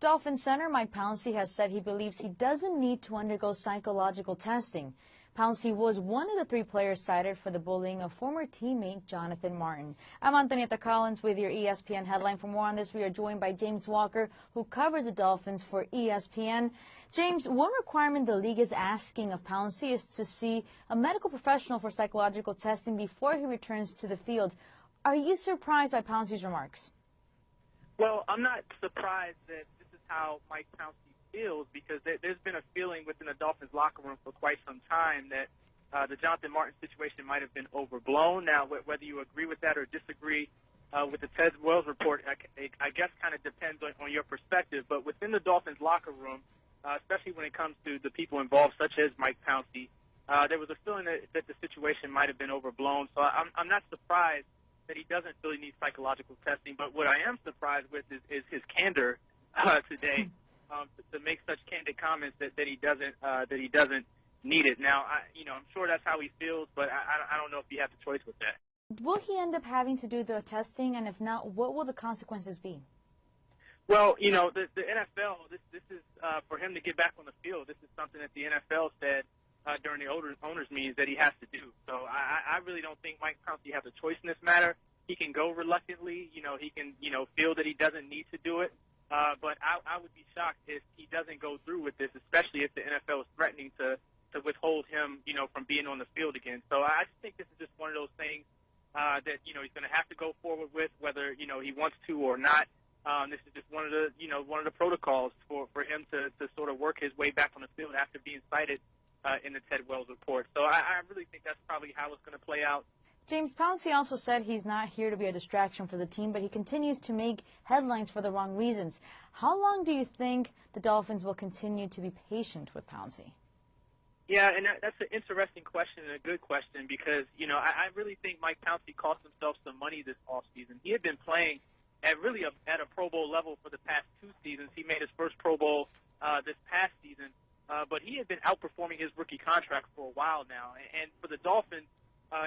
Dolphins center Mike Pouncey has said he believes he doesn't need to undergo psychological testing. Pouncey was one of the 3 players cited for the bullying of former teammate Jonathan Martin. I'm Antonieta Collins with your ESPN headline. For more on this, we are joined by James Walker, who covers the Dolphins for ESPN. James, one requirement the league is asking of Pouncey is to see a medical professional for psychological testing before he returns to the field. Are you surprised by Pouncey's remarks? Well, I'm not surprised that this is how Mike Pouncey feels, because there's been a feeling within the Dolphins locker room for quite some time that the Jonathan Martin situation might have been overblown. Now, whether you agree with that or disagree with the Ted Wells report, I guess kind of depends on your perspective. But within the Dolphins locker room, especially when it comes to the people involved, such as Mike Pouncey, there was a feeling that the situation might have been overblown. So I'm not surprised that he doesn't really need psychological testing. But what I am surprised with is his candor today to make such candid comments that he doesn't need it. Now, I'm sure that's how he feels, but I don't know if you have the choice with that. Will he end up having to do the testing, and if not, what will the consequences be? Well, the NFL, this is for him to get back on the field. This is something that the NFL said during the owners' meetings that he has to do. So I really don't think Mike Pouncey has a choice in this matter. He can go reluctantly. He can, feel that he doesn't need to do it. But I would be shocked if he doesn't go through with this, especially if the NFL is threatening to withhold him, from being on the field again. So I just think this is just one of those things that, he's going to have to go forward with, whether, he wants to or not. This is just one of the protocols for him to sort of work his way back on the field after being cited in the Ted Wells report. So I really think that's probably how it's going to play out. James, Pouncey also said he's not here to be a distraction for the team, but he continues to make headlines for the wrong reasons. How long do you think the Dolphins will continue to be patient with Pouncey? Yeah, and that's an interesting question and a good question because, I really think Mike Pouncey cost himself some money this offseason. He had been playing at a Pro Bowl level for the past 2 seasons. He made his first Pro Bowl this past season, but he had been outperforming his rookie contract for a while now. And for the Dolphins,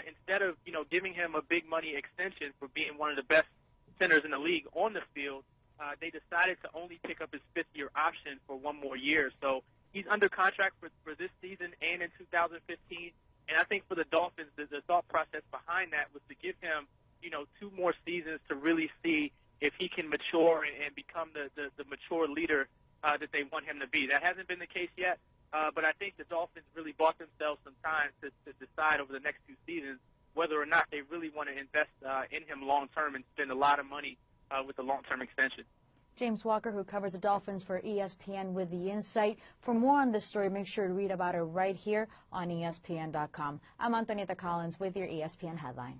instead of, giving him a big money extension for being one of the best centers in the league on the field, they decided to only pick up his 5th-year option for 1 more year. So he's under contract for this season and in 2015. And I think for the Dolphins, the thought process behind that was to give him, 2 more seasons to really see if he can mature and become the mature leader that they want him to be. That hasn't been the case yet. But I think the Dolphins really bought themselves some time to decide over the next 2 seasons whether or not they really want to invest in him long-term and spend a lot of money with the long-term extension. James Walker, who covers the Dolphins for ESPN with the insight. For more on this story, make sure to read about it right here on ESPN.com. I'm Antonieta Collins with your ESPN headline.